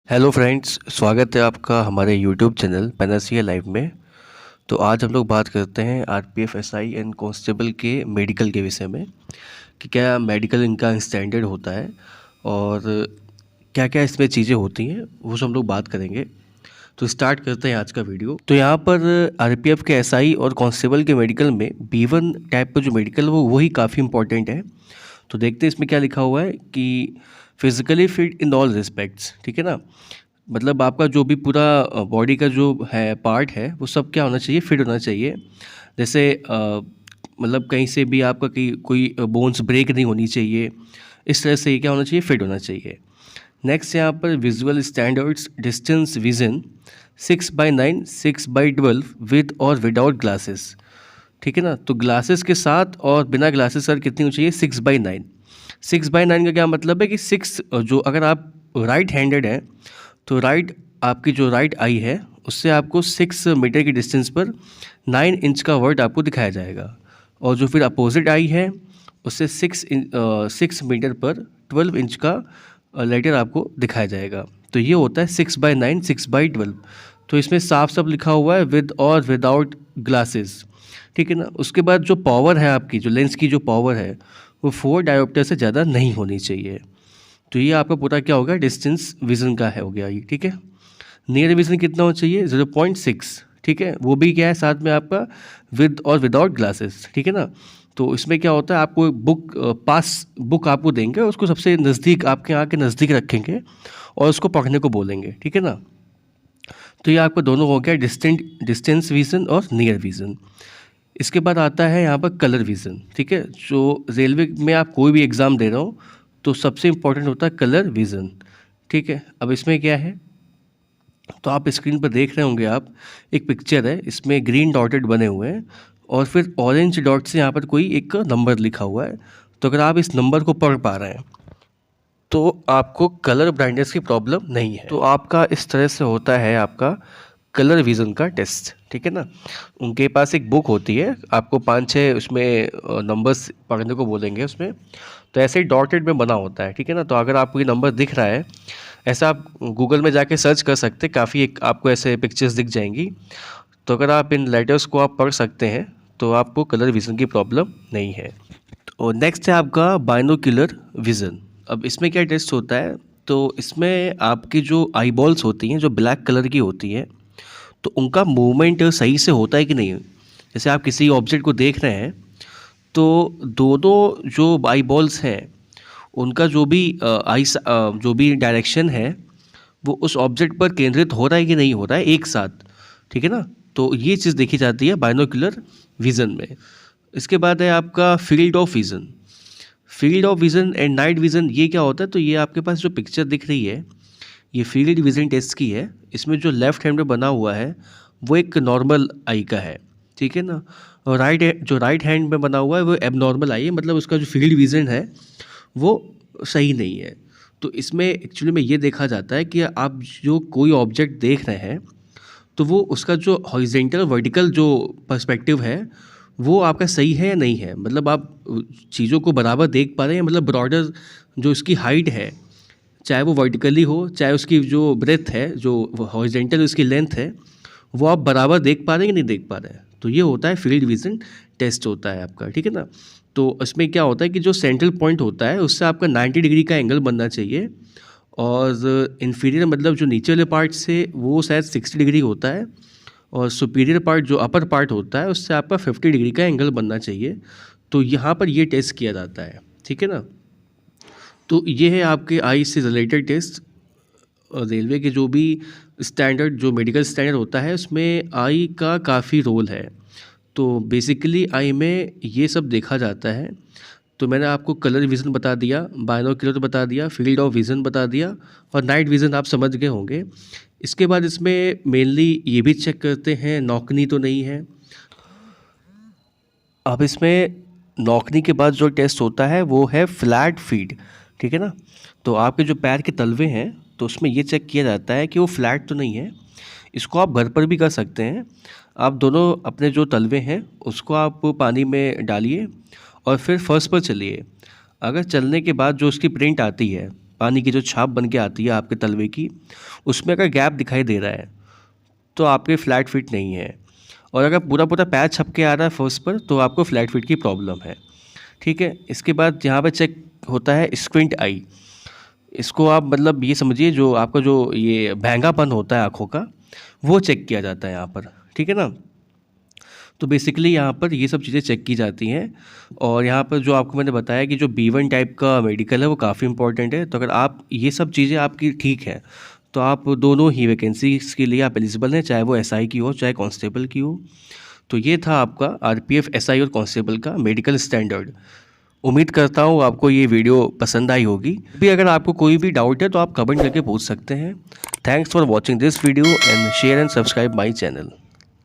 Hello friends, स्वागत है आपका हमारे यूट्यूब चैनल पैनासिया लाइव में। तो आज हम लोग बात करते हैं आरपीएफ एसआई एंड कांस्टेबल के मेडिकल के विषय में कि क्या मेडिकल इनका स्टैंडर्ड होता है और क्या क्या इसमें चीज़ें होती हैं वो सब हम लोग बात करेंगे। तो स्टार्ट करते हैं आज का वीडियो। तो यहाँ पर आरपीएफ के एसआई और कांस्टेबल के मेडिकल में B1 टाइप का जो मेडिकल वही काफ़ी इंपॉर्टेंट है। तो देखते हैं इसमें क्या लिखा हुआ है कि physically fit in all respects. ठीक है ना, मतलब आपका जो भी पूरा बॉडी का जो है पार्ट है वो सब क्या होना चाहिए, फिट होना चाहिए। जैसे मतलब कहीं से भी आपका कोई बोन्स ब्रेक नहीं होनी चाहिए। इस तरह से ये क्या होना चाहिए, फिट होना चाहिए। नेक्स्ट यहाँ पर visual standards distance vision 6/9 6/12 with और विदाउट ग्लासेस। ठीक है ना, तो ग्लासेस के साथ और बिना ग्लासेस सर कितनी होनी चाहिए, 6/9। 6/9 का क्या मतलब है कि 6 जो अगर आप राइट हैंडेड हैं तो आपकी जो राइट आई है उससे आपको 6 मीटर की डिस्टेंस पर 9 इंच का वर्ड आपको दिखाया जाएगा, और जो फिर अपोजिट आई है उससे 6 मीटर पर 12 इंच का लेटर आपको दिखाया जाएगा। तो ये होता है 6/9 6/12। तो इसमें साफ साफ लिखा हुआ है विद और विदाउट ग्लासेस। ठीक है ना, उसके बाद जो पावर है आपकी, जो लेंस की जो पावर है वो 4 डायोप्टर से ज़्यादा नहीं होनी चाहिए। तो ये आपका पूरा क्या होगा, डिस्टेंस विज़न का है, हो गया ये। ठीक है, नियर विज़न कितना होना चाहिए, 0.6। ठीक है, वो भी क्या है साथ में आपका विद और विदाउट ग्लासेस। ठीक है ना, तो इसमें क्या होता है, आपको बुक आपको देंगे, उसको सबसे नज़दीक आपके यहाँ के नज़दीक रखेंगे और उसको पढ़ने को बोलेंगे। ठीक है ना, तो ये आपका दोनों हो गया, डिस्टेंस विज़न और नियर विज़न। इसके बाद आता है यहाँ पर कलर विज़न। ठीक है, जो रेलवे में आप कोई भी एग्ज़ाम दे रहे हो तो सबसे इम्पोर्टेंट होता है कलर विज़न। ठीक है, अब इसमें क्या है, तो आप स्क्रीन पर देख रहे होंगे, आप एक पिक्चर है, इसमें ग्रीन डॉटेड बने हुए हैं और फिर ऑरेंज डॉट से यहाँ पर कोई एक नंबर लिखा हुआ है। तो अगर आप इस नंबर को पढ़ पा रहे हैं तो आपको कलर ब्लाइंडनेस की प्रॉब्लम नहीं है। तो आपका इस तरह से होता है आपका कलर विज़न का टेस्ट। ठीक है ना, उनके पास एक बुक होती है, आपको 5-6 उसमें नंबर्स पढ़ने को बोलेंगे उसमें, तो ऐसे ही डॉटेड में बना होता है। ठीक है ना, तो अगर आपको ये नंबर दिख रहा है, ऐसा आप गूगल में जाके सर्च कर सकते हैं, काफ़ी एक आपको ऐसे पिक्चर्स दिख जाएंगी। तो अगर आप इन लेटर्स को आप पढ़ सकते हैं तो आपको कलर विज़न की प्रॉब्लम नहीं है। और नेक्स्ट है आपका बाइनोक्यूलर विज़न। अब इसमें क्या टेस्ट होता है, तो इसमें आपकी जो आई बॉल्स होती हैं जो ब्लैक कलर की होती हैं, तो उनका मूवमेंट सही से होता है कि नहीं। जैसे आप किसी ऑब्जेक्ट को देख रहे हैं तो दोनों जो आई बॉल्स हैं उनका जो भी जो भी डायरेक्शन है वो उस ऑब्जेक्ट पर केंद्रित हो रहा है कि नहीं हो रहा है एक साथ। ठीक है ना, तो ये चीज़ देखी जाती है बाइनोक्यूलर विज़न में। इसके बाद है आपका field of vision. Field of vision and night vision, ये क्या होता है, तो ये आपके पास जो पिक्चर दिख रही है ये फील्ड विज़न टेस्ट की है। इसमें जो लेफ़्ट हैंड में बना हुआ है वो एक नॉर्मल आई का है। ठीक है ना, और जो राइट हैंड में बना हुआ है वो एबनॉर्मल आई है, मतलब उसका जो फील्ड विज़न है वो सही नहीं है। तो इसमें एक्चुअली में ये देखा जाता है कि आप जो कोई ऑब्जेक्ट देख रहे हैं तो वो उसका जो हॉरिजेंटल वर्टिकल जो पर्सपेक्टिव है वो आपका सही है या नहीं है, मतलब आप चीज़ों को बराबर देख पा रहे हैं, मतलब ब्रॉडर जो इसकी हाइट है, चाहे वो वर्टिकली हो चाहे उसकी जो ब्रेथ है, जो हॉरिजेंटल उसकी लेंथ है, वो आप बराबर देख पा रहे हैं कि नहीं देख पा रहे हैं। तो ये होता है फील्ड विज़न टेस्ट होता है आपका। ठीक है ना, तो इसमें क्या होता है कि जो सेंट्रल पॉइंट होता है उससे आपका 90 डिग्री का एंगल बनना चाहिए, और इन्फीरियर मतलब जो नीचे वाले पार्ट से वो शायद 60 डिग्री होता है, और सुपीरियर पार्ट जो अपर पार्ट होता है उससे आपका 50 डिग्री का एंगल बनना चाहिए। तो यहाँ पर ये टेस्ट किया जाता है। ठीक है ना, तो ये है आपके आई से रिलेटेड टेस्ट। और रेलवे के जो भी स्टैंडर्ड, जो मेडिकल स्टैंडर्ड होता है उसमें आई का काफ़ी रोल है। तो बेसिकली आई में ये सब देखा जाता है। तो मैंने आपको कलर विज़न बता दिया, बाइनोक्यूलर बता दिया, फील्ड ऑफ विज़न बता दिया, और नाइट विज़न आप समझ गए होंगे। इसके बाद इसमें मेनली ये भी चेक करते हैं नौकनी तो नहीं है। अब इसमें नौकनी के बाद जो टेस्ट होता है वो है फ्लैट फीट। ठीक है ना, तो आपके जो पैर के तलवे हैं तो उसमें ये चेक किया जाता है कि वो फ्लैट तो नहीं है। इसको आप घर पर भी कर सकते हैं। आप दोनों अपने जो तलवे हैं उसको आप पानी में डालिए और फिर फर्श पर चलिए। अगर चलने के बाद जो उसकी प्रिंट आती है पानी की जो छाप बन के आती है आपके तलवे की, उसमें अगर गैप दिखाई दे रहा है तो आपके फ्लैट फिट नहीं है। और अगर पूरा पूरा पैर छप के आ रहा है फर्श पर तो आपको फ्लैट फिट की प्रॉब्लम है। ठीक है, इसके बाद यहाँ पर चेक होता है स्क्विंट आई। इसको आप मतलब ये समझिए, जो आपका जो ये भैंगापन होता है आँखों का, वो चेक किया जाता है यहाँ पर। ठीक है ना। तो बेसिकली यहाँ पर ये सब चीज़ें चेक की जाती हैं। और यहाँ पर जो आपको मैंने बताया कि जो B1 टाइप का मेडिकल है वो काफ़ी इंपॉर्टेंट है। तो अगर आप ये सब चीज़ें आपकी ठीक है तो आप दोनों ही वैकेंसीज़ के लिए आप एलिजिबल हैं, चाहे वो SI की हो चाहे कांस्टेबल की हो। तो ये था आपका RPF, SI और कांस्टेबल का मेडिकल स्टैंडर्ड। उम्मीद करता हूँ आपको ये वीडियो पसंद आई होगी। भी अगर आपको कोई भी डाउट है तो आप कमेंट करके पूछ सकते हैं। Thanks for watching this video and share and subscribe my channel.